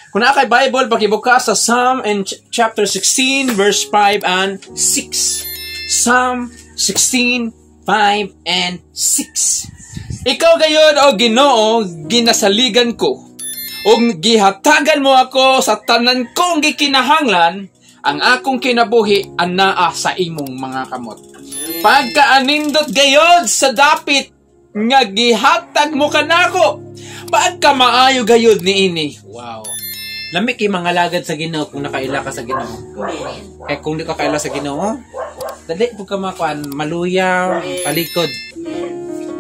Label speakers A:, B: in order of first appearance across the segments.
A: Kung na kay Bible, pakibuka sa Psalm in chapter 16, verse 5 and 6. Psalm 16, 5 and 6. Ikaw gayod o Ginoo, ginasaligan ko. O gihatagan mo ako sa tanan kong gikinahanglan, ang akong kinabuhi anaa sa imong mga kamot. Pagkaanindot gayod sa dapit, nga gihatag mo kanako, pagka maayo gayod ni ini. Wow. Lami kay mga lagad sa Ginoo kung nakaila ka sa Ginoo. Kaya kung di ka kaila sa Ginoo, dali po ka makuan, maluyaw, palikod.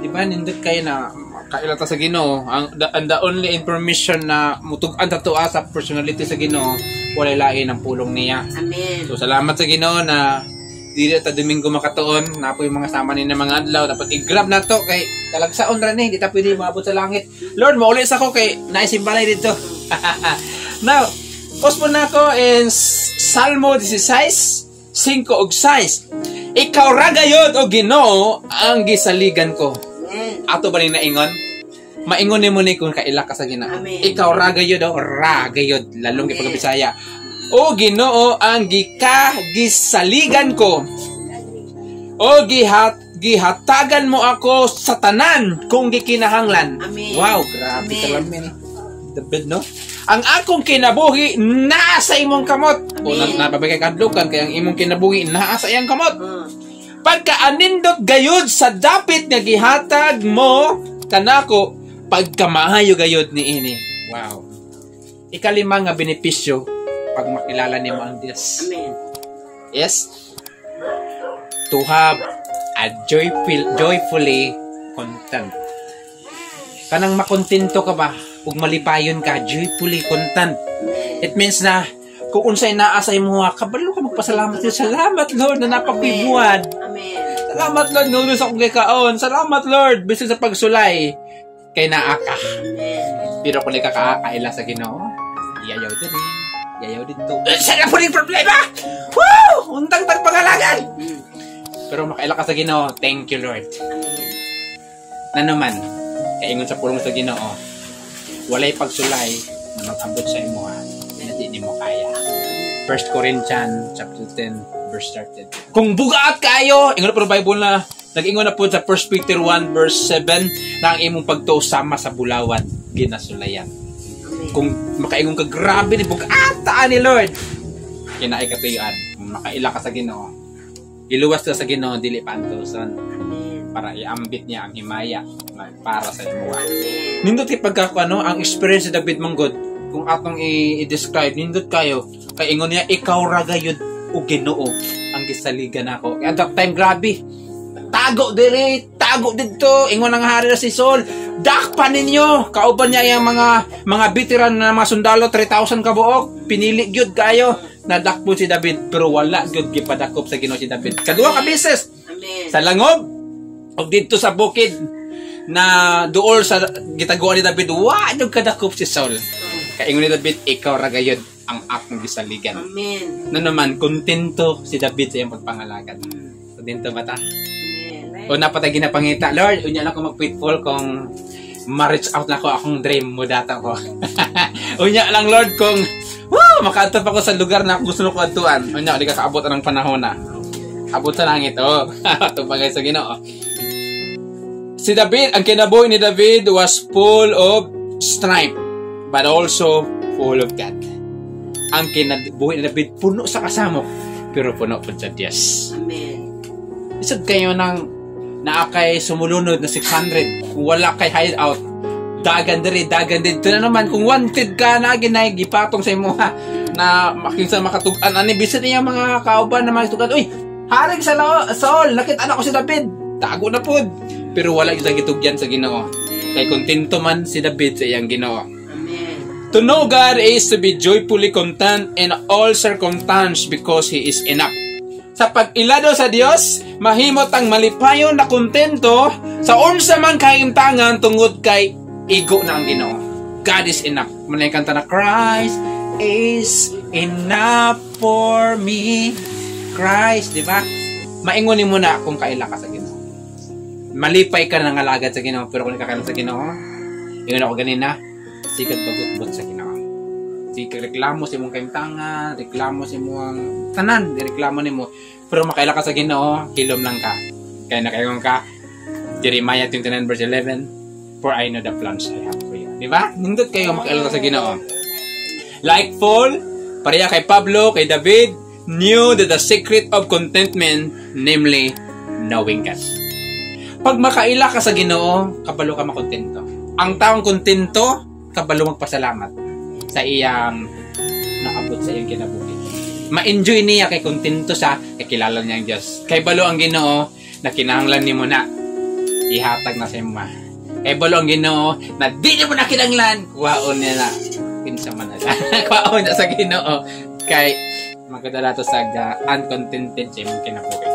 A: Di ba, nindot kayo na kaila ta sa Ginoo. Ang the only information na mutugan tatua sa personality sa Ginoo, wala lain ang pulong niya.
B: Amen.
A: So salamat sa Ginoo na dili ta Domingo makatuon, na po yung mga sama ni na mga adlaw. Dapat i-grab na to kay talagsaon ra ni, di ta pwede maabot sa langit. Lord, maulit sa ko kay naisimbalay dito. Now, post na ako in Salmo 16, 5 ug 6. Ikaw ra gayod o Ginoo ang gisaligan ko. Ato ba ni naingon? Maingon ni mo ni kung kaila ka sa Ginoo. Ikaw ra gayod o ra gayod lalong gipag Bisaya. O Ginoo ang gisaligan ko. O gihatagan mo ako sa tanan kung gikinahanglan.
B: Amen.
A: Wow, grabe talaga ni David, no? Ang akong kinabuhi nasa imong kamot. O napabagay kadlukan kaya ang imong kinabuhi nasa iyang kamot. Pagkaanindot gayud sa dapit nga gihatag mo kanako, pagkamaayo gayud ni ini. Wow. Ikalima nga benepisyo pag makilala nimo ang Dios.
B: Amen.
A: Yes. To have a joyfully content. Kanang makontento ka ba? Ug malipayon ka, joyfully content. It means na kung unsay naa sa imo kabalo ka magpasalamat. Salamat Lord na napagbibuhat.
B: Amen.
A: Salamat Lord no sa akong gikaon. Salamat Lord bisan sa pagsulay kay naa ka.
B: Amen.
A: Pero kung kaila sa Ginoo, iyayaw diri, iyayaw dito. Sana po yung problema! Woo! Untang-tang pangalagan! Pero makaila ka sa Ginoo, thank you Lord. Na naman, kaingon sa pulong sa Ginoo, walay pagsulay na mag-abot sa imo na di mo kaya. 1 Corinthians chapter 10 verse 13. Kung bugaat kayo, ingon po ng Bible na nag-ingon na po sa 1 Peter 1 verse 7 na ang imong pagtuo sama sa bulawan ginasulayan. Kung makaingon ka grabe ni bugaat taan ni Lord, kinaay katuyuan. Kung makaila ka sa Ginoo, iluwas ka sa Ginoo dili pantuson para iambit niya ang himaya para sa imo. Nindot kay pagkakuano ang experience ni David Manggod kung atong i-describe nindot kayo kay ingon niya ikaw ra gayud o Ginoo ang gisaligan nako. At that time grabe. Tago diri, tago didto, ingon ang hari na si Saul. Dakpan ninyo. Kauban niya yung mga veteran na mga sundalo 3,000 kabuok. Pinili gyud kayo. Nadakpo si David pero wala gyud gipadakop sa Ginoo si David. Kaduha ka beses. Sa langob o dito sa bukid na duol sa gitaguan ni David, wa gyud kadakop si Saul. Kay ingon ni David, ikaw ra gayud ang akong gisaligan.
B: Amen.
A: No naman, kontento si David sa iyang pagpangalagan. Kontento ba ta? O napatay ginapangita, Lord, unya lang ko mag-faithful kung ma-reach out na ko akong dream mo data ko. Unya lang, Lord, kung makaatap ako sa lugar na gusto ko atuan. Unya, di ka kaabot ng panahon na. Abot sa langit, ito bagay sa Ginoo. Si David, ang kinabuhi ni David was full of strife, but also full of God. Ang kinabuhi ni David, puno sa kasamok, pero puno po sa Diyos.
B: Amen.
A: Isag kayo ng naakay sumulunod na 600 kung wala kay hideout dagan diri dagan dito na naman kung wanted ka na ginay gipatong sa imo na makita makatug-an ani bisan niya mga kauban na makitugan uy haring sa Saul nakita na ko si David tago na pud pero wala gyud gitugyan sa Ginoo kay kontento man si David sa iyang Ginoo.
B: Amen.
A: To know God is to be joyfully content in all circumstances because He is enough. Sa pag-ilado sa Dios, mahimot ang malipayon na kontento sa unsa man kaimtangan tungod kay igo na ang Ginoo. God is enough. Manay kanta na Christ is enough for me. Christ, di ba? Maingon mo na kung kaila ka sa Ginoo. Malipay ka na ngalagad sa Ginoo, pero kung kakaila sa Ginoo, ingon ako ganina, sikat pagutbot sa Ginoo. di reklamo sa imong kaimtangan, reklamo sa imong tanan, reklamo nimo. Pero makaila ka sa Ginoo, hilom lang ka. Kaya nakaingon ka, Jeremiah 29 verse 11, for I know the plans I have for you. Di ba? Nindot kayo makaila ka sa Ginoo. Like Paul, pareha kay Pablo, kay David, knew that the secret of contentment, namely, knowing God. Pag makaila ka sa Ginoo, kabalo ka makontento. Ang taong kontento, kabalo magpasalamat sa iyang nakabot sa iyang kinabuhi. Ma-enjoy niya kay kontento siya, kay kilala niya ang Diyos. Kay balo ang Ginoo, na kinahanglan nimo na ihatag na sa imo. Kay balo ang Ginoo, na di mo na kinahanglan, kuhaon niya na. Kinsa man na siya. Kuhaon na sa Ginoo. Kay magdala to sa uncontented sa imong kinabuhi.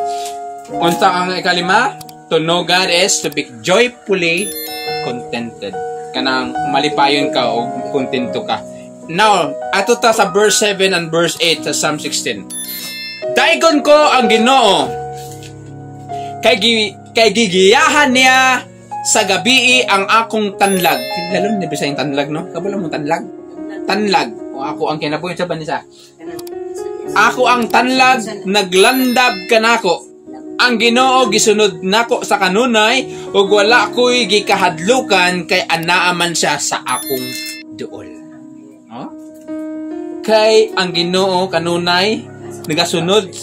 A: Unsa ang ikalima? To know God is to be joyfully contented. Kanang malipayon ka o kontento ka. Now, ato ta sa verse 7 and verse 8 sa Psalm 16. Daigon ko ang Ginoo. Kay gigiyahan niya sa gabi ang akong tanlag. Lalo ni bisayang tanlag, no? Kabalo mo tanlag? Tanlag. O ako ang kinabuhi sa banisa. Ako ang tanlag, naglandab kanako. Ang Ginoo gisunod nako sa kanunay ug wala ko'y gikahadlukan kay anaa man siya sa akong duol. Oh? Kay ang Ginoo kanunay nagasunod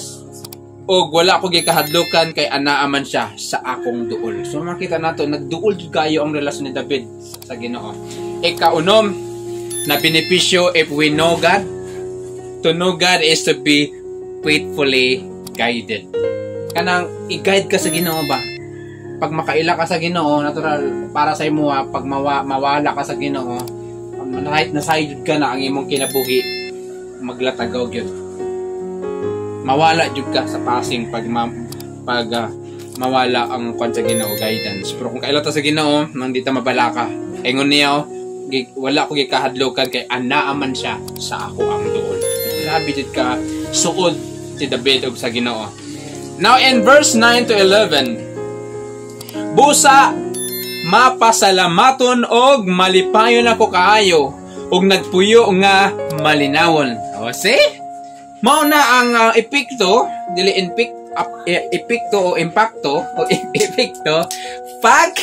A: ug wala ko gikahadlukan kay anaa man siya sa akong duol. So makita nato nagduol jud kayo ang relasyon ni David sa Ginoo. Ikaunom na benepisyo if we know God. To know God is to be faithfully guided. Kanang i-guide ka sa Ginoo ba? Pag makaila ka sa Ginoo, natural para sa imo pag mawala ka sa Ginoo, kahit nasayod ka na ang imong kinabuhi, maglatagaw gyud. Mawala jud ka sa passing pag mawala ang kwan sa Ginoo guidance. Pero kung kaila ta sa Ginoo, nang di ta mabala ka. Ingon niya, wala ko gikahadlokan kay anaa man siya sa ako ang duol. Grabe jud ka suod si David og sa Ginoo. Now in verse 9 to 11, busa mapasalamaton og malipayon ako kaayo og nagpuyo nga malinawon. O see? Mao na ang epekto, dili epekto o impacto o epekto pag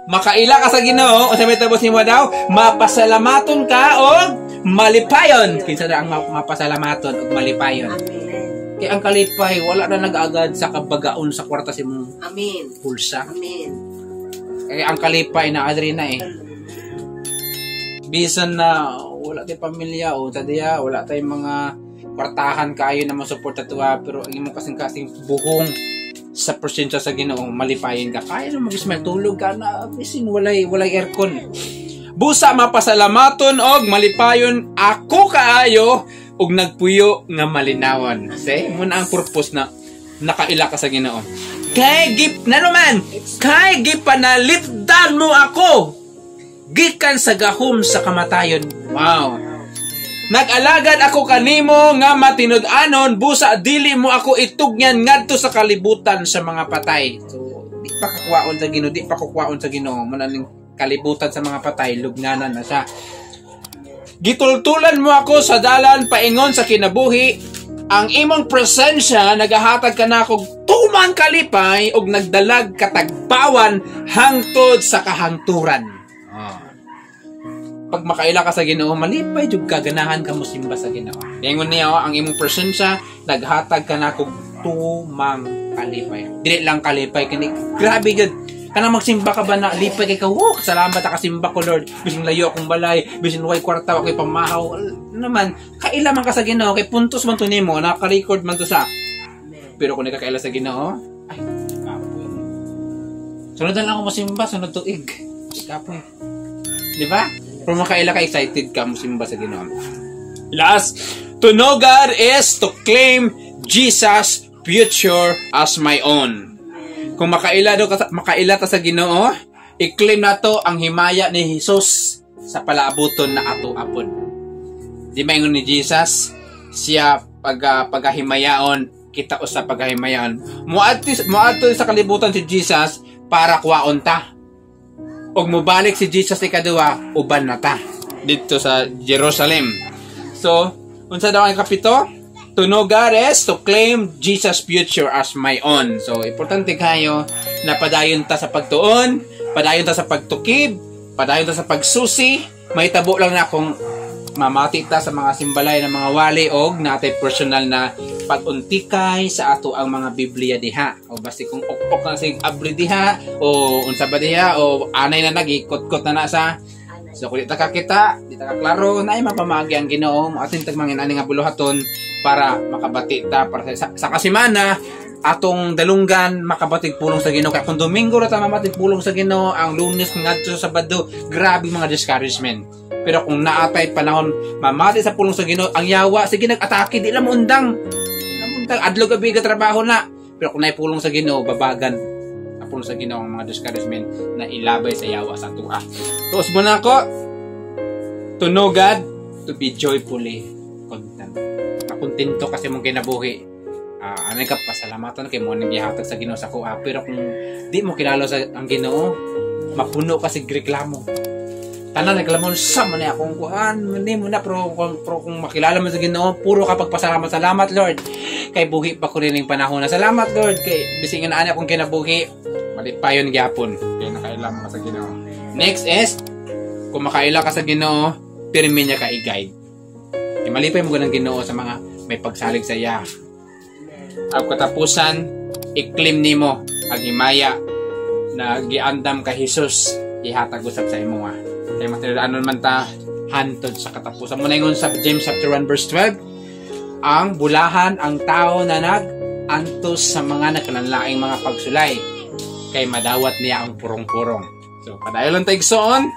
A: makaila ka sa Ginoo o sa metabos nimo daw mapasalamaton ka og malipayon. Kinsa na ang mapasalamaton og malipayon? Kaya ang kalipay, wala na nag-agad sa kabagaon sa kwarta si mong pulsa.
B: Amen.
A: Kaya ang kalipay na adri na eh. Bisan na wala tayong pamilya o tadiya, wala tayong mga kwartahan kayo na masuporta tuwa, pero ang imong kasing-kasing buhong sa presensya sa Ginoo, malipayin ka. Kaya na mag-ismail, tulog ka na, bisin walay aircon. Busa mapasalamaton og malipayon ako kaayo ug nagpuyo nga malinawan. Say, muna ang purpose na nakaila ka sa Ginoo. Kay gipanalipdan mo ako gikan sa gahom sa kamatayon. Wow. Nag-alagad ako kanimo nga matinud-anon busa dili mo ako itugyan ngadto sa kalibutan sa mga patay. So, di pa kakuwaon sa Ginoo, di pa kukuwaon sa Ginoo. Manaling kalibutan sa mga patay, lugnanan na siya. Gitultulan mo ako sa dalan paingon sa kinabuhi. Ang imong presensya nagahatag ka na kog tumang kalipay og nagdalag katagbawan hangtod sa kahangturan. Pag makaila ka sa Ginoo, malipay jud ka, ganahan ka mo simba sa Ginoo. Ingon niya ang imong presensya naghatag ka na kog tumang kalipay. Dili lang kalipay kini. Grabe jud. Kana magsimba ka ba na lipay kay ka, salamat ka simba ko Lord. Bisin layo akong balay, bisin way kwarta wa kay pamahaw. Naman, kaila man ka sa Ginoo kay puntos man to nimo, naka-record man to sa. Pero kung nagkakaila sa Ginoo, ay, kapoy. Sunod na lang ako masimba, sunod tuig. Kapoy. Di ba? Pero makaila ka excited ka masimba sa Ginoo. Last, to know God is to claim Jesus' future as my own. Kung makaila ta sa Ginoo, i-claim nato ang himaya ni Jesus sa palaabuton na ato apod. Di ba ingon ni Jesus, siya pagahimayaon, kita usa pagahimayaon. Moadto sa kalibutan si Jesus para kuwaon ta. Og mobalik si Jesus ikaduha, uban na ta dito sa Jerusalem. So, unsa daw ang kapito? To know God is to claim Jesus' future as my own. So, importante kayo na padayon ta sa pagtuon, padayon ta sa pagtukib, padayon ta sa pagsusi. May tabo lang na kung mamati ta sa mga simbalay ng mga wali og natay personal na pag-untikay sa ato ang mga Biblia diha. O basta kung okpok na sig abri diha o unsa ba diha o anay na nagikot-kot na sa. So kung di ta kakita, di ta kaklaro na ay mapamagi ang Ginoo, atin tag mangin ani nga buluhaton para makabati ta para sa kasimana atong dalunggan makabatig pulong sa Ginoo. Kaya kung Domingo ra ta mamatig pulong sa Ginoo, ang Lunes ngadto sa Sabado, grabe mga discouragement. Pero kung naatay panahon mamati sa pulong sa Ginoo, ang yawa sige nag-atake di lang undang. Adlaw gabi ka trabaho na. Pero kung naipulong sa Ginoo, babagan pulong sa Ginoo ang mga discouragement na ilabay sa yawa sa tuwa. Tuos mo na ako. To know God, to be joyfully content. Makontento kasi mong kinabuhi. Anay ka pasalamatan kay mo nang gihatag sa Ginoo sa kuha. Pero kung di mo kilala sa ang Ginoo, mapuno ka sig reklamo. Tanan naglamon sa man akong kuan, mani mo na pro kung makilala mo sa Ginoo, puro ka pagpasalamat, salamat Lord. Kay buhi pa ko rin ning panahon na salamat Lord kay bising na ani akong kinabuhi. Malipayon gyapon kay nakailam ka sa Ginoo. Next is kung makaila ka sa Ginoo, pirmi niya ka i-guide. Kay malipay mo ganang Ginoo sa mga may pagsalig sa iya. Ang katapusan, i-claim nimo ang himaya na giandam ka Hesus ihatag usab sa imo ha. Kaya matindaanon man ta hantod sa katapusan. Muna ingon sa James chapter 1 verse 12, ang bulahan ang tao na nag-antos sa mga nagkananlaing mga pagsulay kay madawat niya ang purong-purong. So padayon lang ta igsoon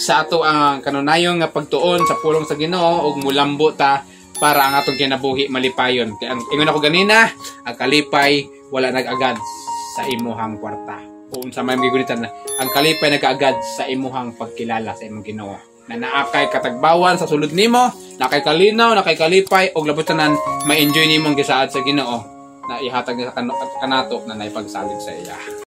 A: sa ato ang kanunayon nga pagtuon sa pulong sa Ginoo ug mulambo ta para ang atong kinabuhi malipayon. Kaya ang ingon ako ganina, ang kalipay wala nag-agad sa imuhang kwarta. Kung sa may gigunitan na ang kalipay nag-agad sa imuhang pagkilala sa imong Ginoo. Na naakay katagbawan sa sulod nimo, nakay kalinaw, nakay kalipay og labot tanan ma-enjoy nimo ang gisaad sa Ginoo na ihatag niya sa kanato na naipagsalig sa iya.